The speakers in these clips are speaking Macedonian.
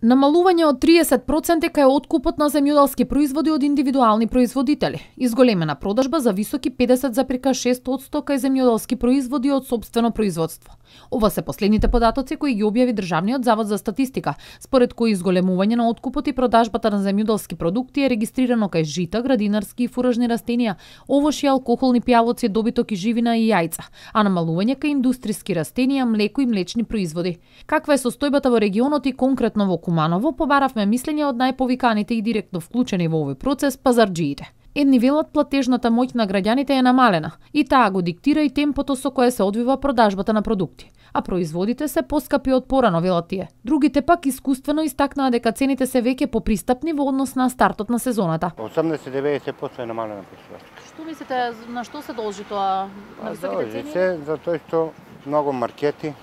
Намалување од 30% кај откупот на земјоделски производи од индивидуални производители. Изголемена продажба за високи 50,6% кај земјоделски производи од сопствено производство. Ова се последните податоци кои ги објави Државниот завод за статистика, според кои изголемување на откупот и продажбата на земјоделски продукти е регистрирано кај жита, градинарски и фуражни растенија, овошје, алкохолни пијалоци, добиток и живина и јајца, а намалување кај индустријски растенија, млеко и млечни производи. Каква е состојбата во регионот и конкретно во Куманово, побаравме мислење од најповиканите и директно вклучени во овој процес пазарџиите. Едни велат платежната моќ на граѓаните е намалена и таа го диктира и темпото со кое се одвива продажбата на продукти, а производите се поскапи од порано, велат тие. Другите пак искуствено истакнаа дека цените се веќе попристапни во однос на стартот на сезоната. 80-90% е намалена производството. Што мислите, на што се должи тоа? На високите цени? Се затоа што многу маркети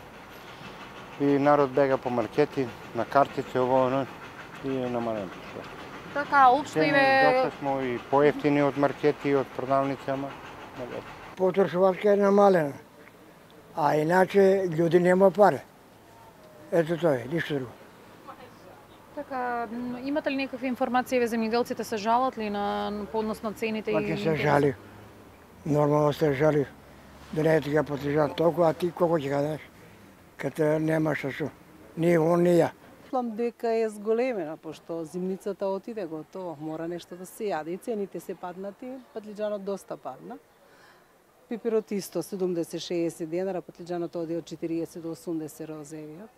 и народ бега по маркети, на картици, ово, и е намалена производството. Така, општо Доста смо и поевтини од маркети и од продавници, ама потрошувачка е намалена, а иначе луѓе нема пари. Ето тоа е, ништо друго. Така, имате ли некакви информации, земјоделците се жалат ли на однос на цените? Пак се жали. Нормално се жали. Да не е така потребан толку, а ти колку ќе дадеш? Ката немаш што. Ни он, ни ја. Мислам дека е зголемена, пошто зимницата отиде готово, мора нешто да се јаде. И цените се паднати, патлиџанот доста падна. Пиперот исто, 70-60 денара, патлиџанот оди од 40 до 80 розевиот.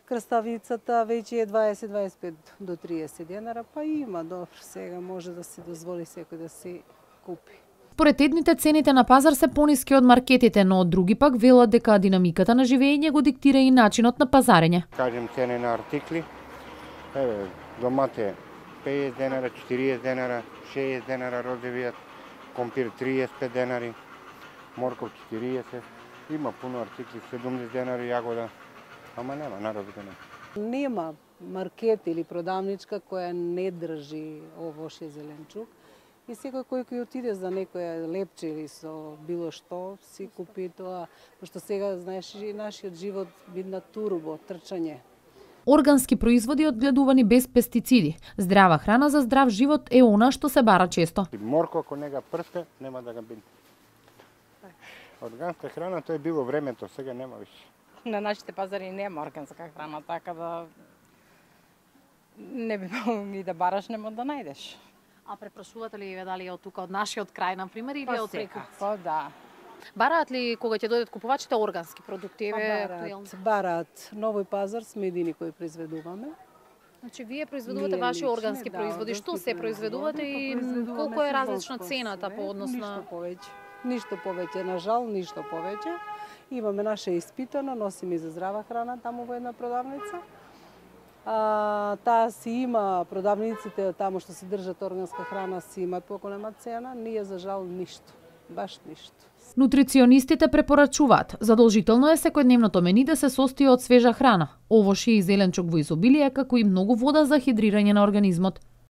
Краставицата веќе е 20-25 до 30 денара, па има, добро, сега може да се дозволи секој да се купи. Според едните цените на пазар се пониски од маркетите, но од други пак велат дека динамиката на живење го диктира и начинот на пазарење. Кажем цене на артикли, домат е 50 денара, 40 денара, 60 денара розевиот, компир 35 денари, морков 40, има пуно артикли 70 денари јагода, ама нема, народот нема. Нема маркет или продавничка која не држи овошје зеленчук. И секој кој отиде за некоја лепче или со било што, си купи тоа, пошто сега, знаеш, нашиот живот видна турбо, трчање. Органски производи одгледувани без пестициди. Здрава храна за здрав живот е она што се бара често. Морко, ако не ga прсте, нема да ga биде. Органска храна, тоа е било времето, сега нема више. На нашите пазари нема органска храна, така да не би могло и да бараш, нема да најдеш. А препрашувате ли дали од тука, од нашиот крај, на пример, или од преку? Па да. Бараат ли кога ќе дојдат купувачите органски продукти? Бараат. Новој пазар сме едини кои произведуваме. Значи, вие произведувате ваши органски производи. Што се произведувате и колку е различна цената по однос на... Ништо повеќе. Ништо повеќе, на жал, ништо повеќе. Имаме наше испитано, носиме и за здрава храна таму во една продавница. Таа си има, продавниците таму што се држат органска храна си имат поголема цена, ние за жал ништо, баш ништо. Нутриционистите препорачуваат, задолжително е секојдневното мени да се состои од свежа храна, овошје и зеленчук во изобилие, како и многу вода за хидрирање на организмот.